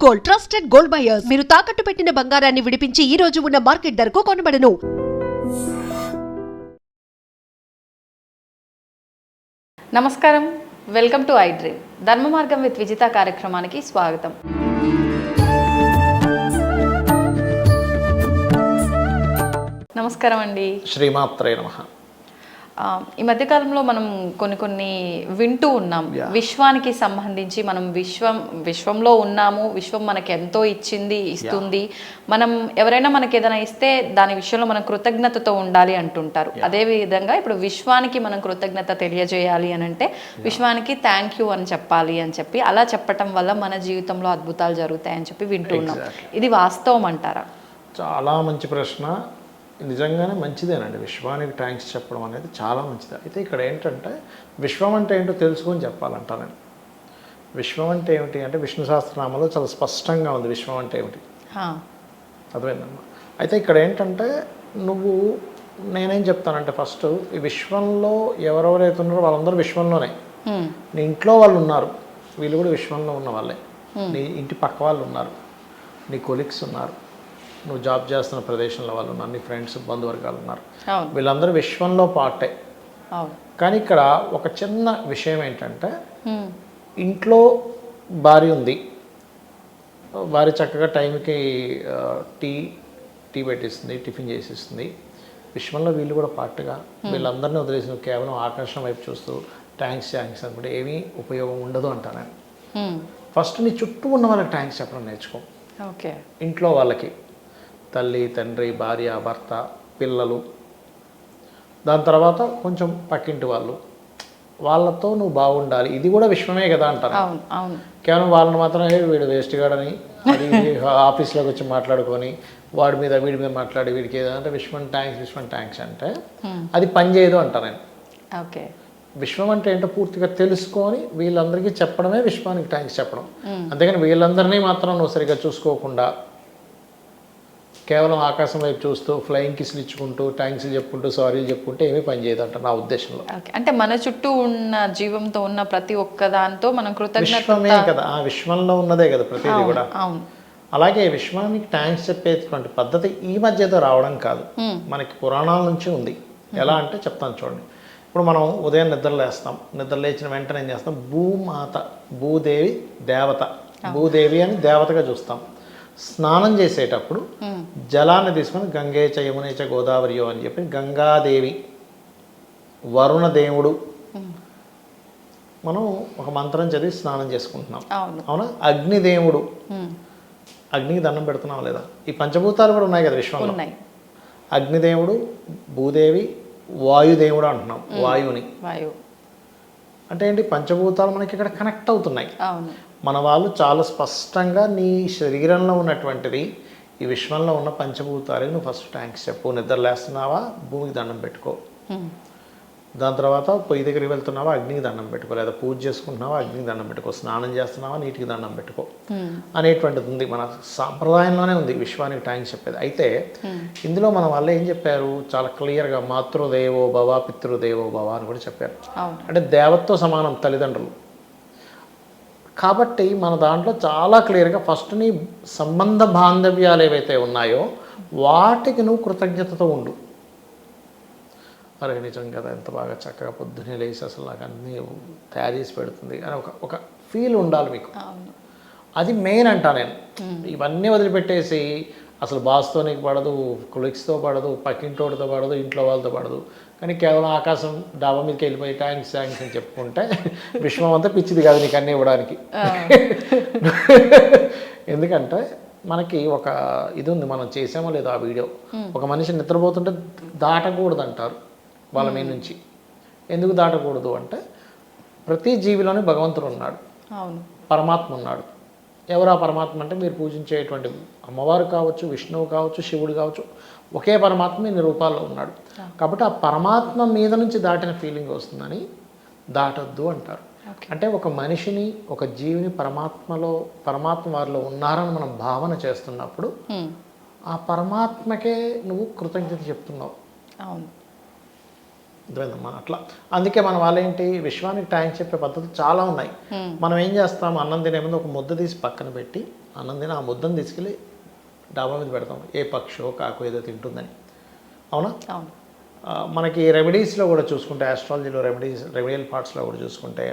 Gold, trusted gold buyers. మీరు తాకట్టు పెట్టిన బంగారాన్ని విడిపించి ఈ రోజు ఉన్న మార్కెట్ ధరకు కొనబడను. నమస్కారం, వెల్కమ్ టు ఐ డ్రీమ్. ధర్మ మార్గం విత్ విజిత కార్యక్రమానికి స్వాగతం. నమస్కారం అండి. శ్రీమాత్రే నమః. ఈ మధ్యకాలంలో మనం కొన్ని వింటూ ఉన్నాం. విశ్వానికి సంబంధించి మనం విశ్వంలో ఉన్నాము, విశ్వం మనకి ఎంతో ఇస్తుంది. మనం ఎవరైనా మనకి ఏదైనా ఇస్తే దాని విషయంలో మనం కృతజ్ఞతతో ఉండాలి అంటుంటారు. అదే విధంగా ఇప్పుడు విశ్వానికి మనం కృతజ్ఞత తెలియజేయాలి అని అంటే విశ్వానికి థ్యాంక్ యూ అని చెప్పాలి అని చెప్పి, అలా చెప్పటం వల్ల మన జీవితంలో అద్భుతాలు జరుగుతాయని చెప్పి వింటున్నాం. ఇది వాస్తవం అంటారా? చాలా మంచి ప్రశ్న. నిజంగానే మంచిదేనండి. విశ్వానికి థ్యాంక్స్ చెప్పడం అనేది చాలా మంచిది. అయితే ఇక్కడ ఏంటంటే విశ్వం అంటే ఏంటో తెలుసుకొని చెప్పాలంటా నేను. విశ్వం అంటే ఏమిటి అంటే విష్ణు సహస్రనామంలో చాలా స్పష్టంగా ఉంది విశ్వం అంటే ఏమిటి. అర్థమైందమ్మా. అయితే ఇక్కడ ఏంటంటే నేనేం చెప్తానంటే ఫస్ట్ ఈ విశ్వంలో ఎవరెవరైతే ఉన్నారో వాళ్ళందరూ విశ్వంలోనే. నీ ఇంట్లో వాళ్ళు ఉన్నారు, వీళ్ళు కూడా విశ్వంలో ఉన్న వాళ్ళే. నీ ఇంటి పక్క వాళ్ళు ఉన్నారు, నీ కొలీగ్స్ ఉన్నారు, నువ్వు జాబ్ చేస్తున్న ప్రదేశంలో వాళ్ళు ఉన్నారు, నీ ఫ్రెండ్స్ బంధువర్గాలు ఉన్నారు, వీళ్ళందరూ విశ్వంలో పార్టే. కానీ ఇక్కడ ఒక చిన్న విషయం ఏంటంటే ఇంట్లో భార్య ఉంది, భార్య చక్కగా టైంకి టీ పెట్టిస్తుంది, టిఫిన్ చేసిస్తుంది. విశ్వంలో వీళ్ళు కూడా పార్ట్గా. వీళ్ళందరినీ వదిలేసి నువ్వు కేవలం ఆకర్షణ వైపు చూస్తూ థ్యాంక్స్ అనుకుంటే ఏమీ ఉపయోగం ఉండదు అంటాను నేను. ఫస్ట్ నీ చుట్టూ ఉన్న వాళ్ళకి థ్యాంక్స్ చెప్పడం నేర్చుకో. ఓకే. ఇంట్లో వాళ్ళకి తల్లి, తండ్రి, భార్య, భర్త, పిల్లలు, దాని తర్వాత కొంచెం పక్కింటి వాళ్ళతో నువ్వు బాగుండాలి. ఇది కూడా విశ్వమే కదా అంటారు. కేవలం వాళ్ళని మాత్రమే వీడు వేస్ట్ గాడని అది ఆఫీస్లోకి వచ్చి మాట్లాడుకొని వీడి మీద మాట్లాడి వీడికి ఏదంటే విశ్వం థ్యాంక్స్ అంటే అది పని చేయదు అంటా నేను. ఓకే. విశ్వం అంటే ఏంటో పూర్తిగా తెలుసుకొని వీళ్ళందరికీ చెప్పడమే విశ్వానికి థ్యాంక్స్ చెప్పడం. అంతేగాని వీళ్ళందరినీ మాత్రం నువ్వు సరిగ్గా చూసుకోకుండా కేవలం ఆకాశం వైపు చూస్తూ ఫ్లయింగ్ కిస్లు ఇచ్చుకుంటూ థ్యాంక్స్ చెప్పుకుంటూ సారీలు చెప్పుకుంటే ఏమీ పని చేయదంట నా ఉద్దేశంలో. అంటే మన చుట్టూ ఉన్న జీవంతో ఉన్న ప్రతి ఒక్క దాంతో మనం విశ్వమే కదా, ఆ విశ్వంలో ఉన్నదే కదా ప్రతిదీ కూడా. అలాగే విశ్వానికి థ్యాంక్స్ చెప్పేటువంటి పద్ధతి ఈ మధ్యతో రావడం కాదు, మనకి పురాణాల నుంచి ఉంది. ఎలా అంటే చెప్తాను చూడండి. ఇప్పుడు మనం ఉదయం నిద్ర లేచిన వెంటనే ఏం చేస్తాం, భూమాత, భూదేవి దేవత, భూదేవి అని దేవతగా చూస్తాం. స్నానం చేసేటప్పుడు జలాన్ని తీసుకొని గంగే చ యమునే చ గోదావరియో అని చెప్పి గంగాదేవి, వరుణదేవుడు మనం ఒక మంత్రం చదివి స్నానం చేసుకుంటున్నాం. అవునా? అగ్నిదేవుడు, అగ్నికి దండం పెడుతున్నాం లేదా? ఈ పంచభూతాలు కూడా ఉన్నాయి కదా విశ్వంలో. అగ్నిదేవుడు, భూదేవి, వాయుదేవుడు అంటున్నాం. వాయువుని అంటే ఏంటి, పంచభూతాలు మనకి ఇక్కడ కనెక్ట్ అవుతున్నాయి. మన వాళ్ళు చాలా స్పష్టంగా నీ శరీరంలో ఉన్నటువంటిది ఈ విశ్వంలో ఉన్న పంచభూతాలకి నువ్వు ఫస్ట్ థ్యాంక్స్ చెప్పు. నిద్ర లేస్తున్నావా, భూమికి దండం పెట్టుకో. దాని తర్వాత పొయ్యి దగ్గరికి వెళ్తున్నావా, అగ్నికి దండం పెట్టుకో. లేదా పూజ చేసుకుంటున్నావా, అగ్నికి దండం పెట్టుకో. స్నానం చేస్తున్నావా, నీటికి దండం పెట్టుకో అనేటువంటిది ఉంది. మన సాంప్రదాయంలోనే ఉంది విశ్వానికి థ్యాంక్స్ చెప్పేది. అయితే ఇందులో మన వాళ్ళు ఏం చెప్పారు, చాలా క్లియర్గా మాతృదేవో భవ, పితృదేవో భవ అని కూడా చెప్పారు. అంటే దేవతతో సమానం తల్లిదండ్రులు. కాబట్టి మన దాంట్లో చాలా క్లియర్గా ఫస్ట్ నీ సంబంధ బాంధవ్యాలు ఏవైతే ఉన్నాయో వాటికి నువ్వు కృతజ్ఞతతో ఉండు. అరే నిజం కదా, ఎంత బాగా చక్కగా పొద్దున్నే లేచి అసలు నాకు అన్నీ తయారు చేసి పెడుతుంది అని ఒక ఫీల్ ఉండాలి మీకు. అది మెయిన్ అంటా నేను. ఇవన్నీ వదిలిపెట్టేసి అసలు బాస్తో నీకు పడదు, కొలీగ్స్తో పడదు, పక్కింటోడితో పడదు, ఇంట్లో వాళ్ళతో పడదు, కానీ కేవలం ఆకాశం డాబా మీదకి వెళ్ళిపోయి థ్యాంక్స్ అని చెప్పుకుంటే విశ్వం అంతా పిచ్చిది కాదు నీకు అన్నీ ఇవ్వడానికి. ఎందుకంటే మనకి ఒక ఇది ఉంది, మనం చేసామో లేదో ఆ వీడియో. ఒక మనిషి నిద్రపోతుంటే దాటకూడదు అంటారు వాళ్ళ మీద నుంచి. ఎందుకు దాటకూడదు అంటే ప్రతి జీవిలోనే భగవంతుడు ఉన్నాడు, పరమాత్మ ఉన్నాడు. ఎవరు ఆ పరమాత్మ అంటే మీరు పూజించేటువంటి అమ్మవారు కావచ్చు, విష్ణువు కావచ్చు, శివుడు కావచ్చు, ఒకే పరమాత్మ ఇన్ని రూపాల్లో ఉన్నాడు. కాబట్టి ఆ పరమాత్మ మీద నుంచి దాటిన ఫీలింగ్ వస్తుందని దాటొద్దు అంటారు. అంటే ఒక మనిషిని, ఒక జీవిని పరమాత్మ వారిలో ఉన్నారని మనం భావన చేస్తున్నప్పుడు ఆ పరమాత్మకే నువ్వు కృతజ్ఞత చెప్తున్నావు. అర్థమైందమ్మా? అట్లా అందుకే మన వాళ్ళేంటి విశ్వానికి థ్యాంక్స్ చెప్పే పద్ధతులు చాలా ఉన్నాయి. మనం ఏం చేస్తాం, అన్నం తినే ముందు ఒక ముద్ద తీసి పక్కన పెట్టి అన్నం తిని ఆ ముద్దను తీసుకెళ్ళి డాబా మీద పెడతాం, ఏ పక్షో కాకు ఏదో తింటుందని. అవునా? అవును. మనకి రెమెడీస్లో కూడా చూసుకుంటే, ఆస్ట్రాలజీలో రెమెడియల్ పార్ట్స్లో కూడా చూసుకుంటే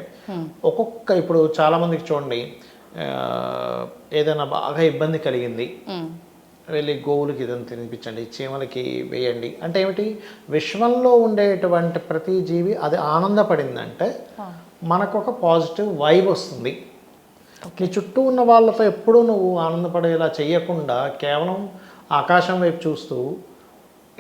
ఒక్కొక్క, ఇప్పుడు చాలామందికి చూడండి ఏదైనా బాగా ఇబ్బంది కలిగింది, వెళ్ళి గోవులకి ఇదని తినిపించండి, చీమలకి వేయండి అంటే ఏమిటి, విశ్వంలో ఉండేటువంటి ప్రతి జీవి అది ఆనందపడిందంటే మనకు ఒక పాజిటివ్ వైబ్ వస్తుంది. నీ చుట్టూ ఉన్న వాళ్ళతో ఎప్పుడూ నువ్వు ఆనందపడేలా చేయకుండా కేవలం ఆకాశం వైపు చూస్తూ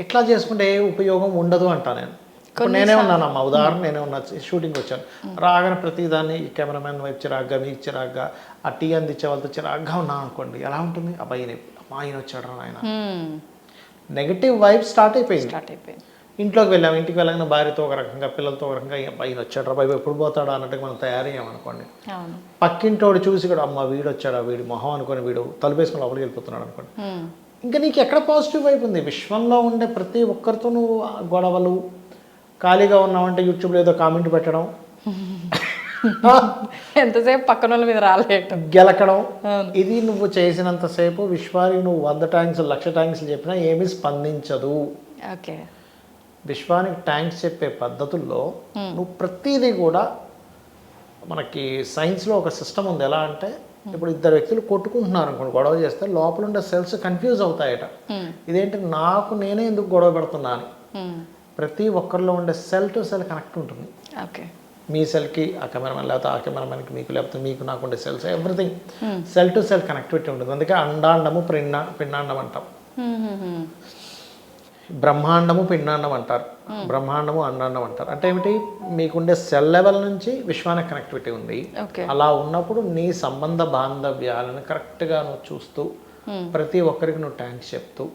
ఇట్లా చేసుకుంటే ఏ ఉపయోగం ఉండదు అంటా నేను. ఇప్పుడు నేనే ఉన్నానమ్మా, ఉదాహరణ నేనే ఉన్నా, షూటింగ్కి వచ్చాను, రాగానే ప్రతిదాన్ని కెమెరామెన్ వైపు చిరాగ్గా, మీకు చిరాగ్గా, ఆ టీ అందించే వాళ్ళతో చిరాగ్గా ఉన్నాను అనుకోండి, ఎలా ఉంటుంది? అబ్బాయి ఆయన వచ్చాడు రా ఆయన, నెగిటివ్ వైబ్ స్టార్ట్ అయిపోయింది. ఇంట్లోకి వెళ్ళాము, ఇంటికి వెళ్ళగానే భార్యతో ఒక రకంగా, పిల్లలతో ఒక రకంగా, ఆయన వచ్చాడు రా బాబు ఎప్పుడు పోతాడా అన్నట్టుగా మనం తయారయ్యామనుకోండి. పక్కింటోడు చూసి కూడా అమ్మ వీడు వచ్చాడా, వీడి మొహం అనుకొని వీడు తలుపేసుకొని లోపలికి వెళ్ళిపోతున్నాడు అనుకోండి, ఇంకా నీకు ఎక్కడ పాజిటివ్ వైపు ఉంది? విశ్వంలో ఉండే ప్రతి ఒక్కరితో నువ్వు గొడవలు, ఖాళీగా ఉన్నామంటే యూట్యూబ్లో ఏదో కామెంట్ పెట్టడం, ఎంతసేపు పక్కన వాళ్ళ మీద రాలేయటం, గెలకడం, ఇది నువ్వు చేసినంతసేపు విశ్వానికి నువ్వు 100 థ్యాంక్స్ 1,00,000 థ్యాంక్స్ చెప్పినా ఏమీ స్పందించదు. ఓకే. విశ్వానికి థ్యాంక్స్ చెప్పే పద్ధతుల్లో నువ్వు ప్రతిదీ కూడా, మనకి సైన్స్లో ఒక సిస్టమ్ ఉంది. ఎలా అంటే ఇప్పుడు ఇద్దరు వ్యక్తులు కొట్టుకుంటున్నారు అనుకోండి, గొడవ చేస్తే లోపల ఉండే సెల్స్ కన్ఫ్యూజ్ అవుతాయట, ఇదేంటి నాకు నేనే ఎందుకు గొడవ పెడుతున్నాను. ప్రతి ఒక్కరిలో ఉండే సెల్ టు సెల్ కనెక్ట్ ఉంటుంది. ఓకే. మీ సెల్కి ఆ కెమెరామెన్, లేకపోతే ఆ కెమెరామెన్కి మీకు, లేకపోతే మీకు నాకు ఉండే cells, everything cell to cell connectivity ఉంటుంది. అందుకే అండాండము పిండాండం అంటాం, బ్రహ్మాండము పిండాండం అంటారు, బ్రహ్మాండము అండాండం అంటారు. అంటే ఏమిటి, మీకుండే సెల్ లెవెల్ నుంచి విశ్వానికి కనెక్టివిటీ ఉంది. అలా ఉన్నప్పుడు నీ సంబంధ బాంధవ్యాలను కరెక్ట్గా నువ్వు చూస్తూ ప్రతి ఒక్కరికి నువ్వు థ్యాంక్స్ చెప్తూ,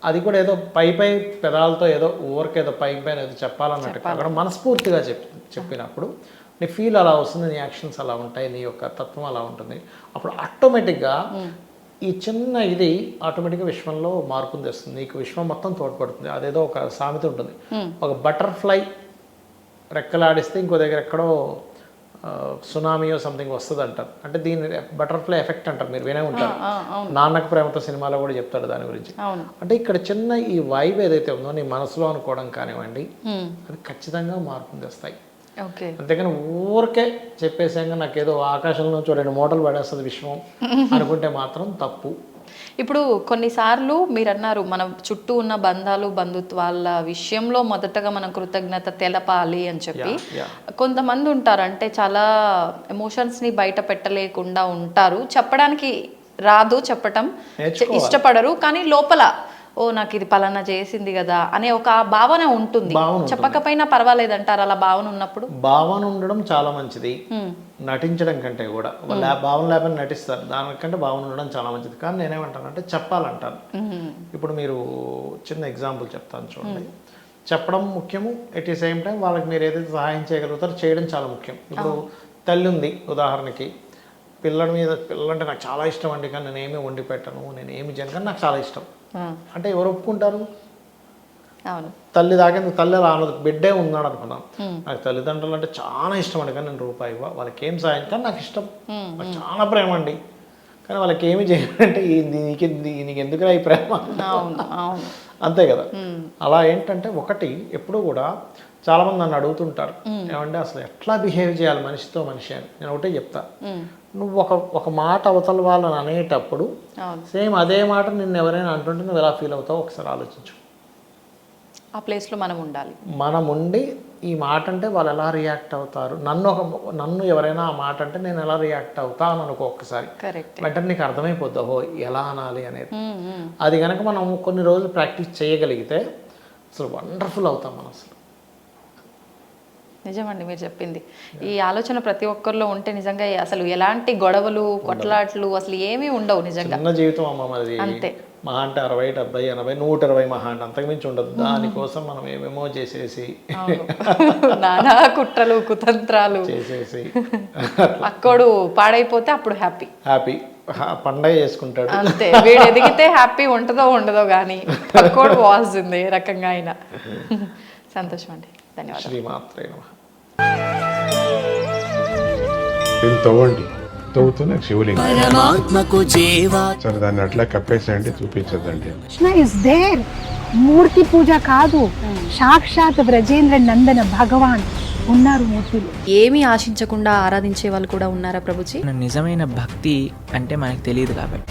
అది కూడా ఏదో పై పెదాలతో ఏదో ఊరికేదో పైన ఏదో చెప్పాలన్నట్టు కాకుండా మనస్ఫూర్తిగా చెప్పినప్పుడు నీ ఫీల్ అలా వస్తుంది, నీ యాక్షన్స్ అలా ఉంటాయి, నీ యొక్క తత్వం అలా ఉంటుంది. అప్పుడు ఆటోమేటిక్గా ఈ చిన్న ఇది ఆటోమేటిక్గా విశ్వంలో మార్పుని తెస్తుంది, నీకు విశ్వం మొత్తం తోడ్పడుతుంది. అదేదో ఒక సామెత ఉంటుంది, ఒక బటర్ఫ్లై రెక్కలాడిస్తే ఇంకో దగ్గర ఎక్కడో సునామీయో సంథింగ్ వస్తుంది అంటారు. అంటే దీని బటర్ఫ్లై ఎఫెక్ట్ అంటారు, మీరు వినే ఉంటారు. నాన్నకు ప్రేమతో సినిమాలో కూడా చెప్తాడు దాని గురించి. అంటే ఇక్కడ చిన్న ఈ వైబ్ ఏదైతే ఉందో నీ మనసులో అనుకోవడం కానివ్వండి, అది ఖచ్చితంగా మార్పుని తెస్తాయి. అంతేకాని ఊరికే చెప్పేసాక నాకేదో ఆకాశంలో 2 మూటలు పడేస్తుంది విశ్వం అనుకుంటే మాత్రం తప్పు. ఇప్పుడు కొన్నిసార్లు మీరు అన్నారు మన చుట్టూ ఉన్న బంధాలు, బంధుత్వాల విషయంలో మొదటగా మనం కృతజ్ఞత తెలపాలి అని చెప్పి. కొంతమంది ఉంటారు, అంటే చాలా ఎమోషన్స్ని బయట పెట్టలేకుండా ఉంటారు, చెప్పడానికి రాదు, చెప్పటం ఇష్టపడరు, కానీ లోపల ఓ నాకు ఇది పలానా చేసింది కదా అనే ఒక భావన ఉంటుంది. చెప్పకపోయినా పర్వాలేదు అంటారు అలా భావన ఉన్నప్పుడు? భావన ఉండడం చాలా మంచిది, నటించడం కంటే కూడా. భావన లేకపోతే నటిస్తారు, దానికంటే భావన ఉండడం చాలా మంచిది. కానీ నేనేమంటానంటే చెప్పాలంటాను. ఇప్పుడు మీరు చిన్న ఎగ్జాంపుల్ చెప్తాను చూడండి. చెప్పడం ముఖ్యము, ఎట్ ది సేమ్ టైం వాళ్ళకి మీరు ఏదైతే సహాయం చేయగలుగుతారో చేయడం చాలా ముఖ్యం. ఇప్పుడు తల్లి ఉంది ఉదాహరణకి, పిల్లలంటే నాకు చాలా ఇష్టం అండి, కానీ నేనేమి వండి పెట్టను, నేనేమి చేయను, కానీ నాకు చాలా ఇష్టం అంటే ఎవరు ఒప్పుకుంటారు? తల్లి దాకేందుకు, తల్లి అలా అనదు, బిడ్డే ఉన్నాడు అనుకున్నాను, నాకు తల్లిదండ్రులు అంటే చాలా ఇష్టం అండి, కానీ నేను రూపాయి ఇవ్వ, వాళ్ళకి ఏం సాయం, కానీ నాకు ఇష్టం, నాకు చాలా ప్రేమ అండి, కానీ వాళ్ళకి ఏమి చేయాలంటే నీకు ఎందుకురా ఈ ప్రేమ, అంతే కదా. అలా ఏంటంటే ఒకటి ఎప్పుడు కూడా చాలామంది నన్ను అడుగుతుంటారు, ఏమంటే అసలు ఎట్లా బిహేవ్ చేయాలి మనిషితో మనిషి అని. నేను ఒకటే చెప్తా, నువ్వు ఒక మాట అవతల వాళ్ళని అనేటప్పుడు సేమ్ అదే మాట నిన్ను ఎవరైనా అంటుంటే నువ్వు ఎలా ఫీల్ అవుతావు ఒకసారి ఆలోచించు. ఆ ప్లేస్లో మనం ఉండి ఈ మాట అంటే వాళ్ళు ఎలా రియాక్ట్ అవుతారు, నన్ను ఎవరైనా ఆ మాట అంటే నేను ఎలా రియాక్ట్ అవుతాను అనుకో ఒక్కసారి, వెంటనే నీకు అర్థమైపోద్ది ఓహో ఎలా అనాలి అనేది. అది కనుక మనం కొన్ని రోజులు ప్రాక్టీస్ చేయగలిగితే అసలు వండర్ఫుల్ అవుతాం మనం. అసలు నిజమండి మీరు చెప్పింది. ఈ ఆలోచన ప్రతి ఒక్కరిలో ఉంటే నిజంగా అసలు ఎలాంటి గొడవలు, కొట్లాట్లు అసలు ఏమీ ఉండవు. నిజంగా చిన్న జీవితం అమ్మ మనది. అంతే, మహా అంటే 60, 70, 80, 120 మహా అంటే అంతకుమించి ఉండదు. దానికోసం మనం ఏమేమో చేసేసి నానా కుట్రలు కుతంత్రాలు చేసేసి అక్కడు పాడైపోతే అప్పుడు హ్యాపీ పండగ చేసుకుంటాడు అంతే. వీడు ఎదిగితే హ్యాపీ ఉంటుందో ఉండదో కానీ అక్కడు పోవాల్సిందే రకంగా అయినా. సంతోషం అండి, ధన్యవాదాలు. శ్రీమాత్రే నమః. దీన్ని తవ్వండి, తవ్వుతూనే శివలింగం. పరమాత్మకు జీవా సరే దాన్ని అట్లా కప్పేసేయండి, చూపించదండి. Krishna is there. మూర్తి పూజ కాదు, సాక్షాత్ బ్రజేంద్ర నందన భగవాన్ ఉన్నారు మూర్తిలో. ఏమీ ఆశించకుండా ఆరాధించే వాళ్ళు కూడా ఉన్నారా ప్రభుజీ? నిజమైన భక్తి అంటే మనకు తెలియదు కాబట్టి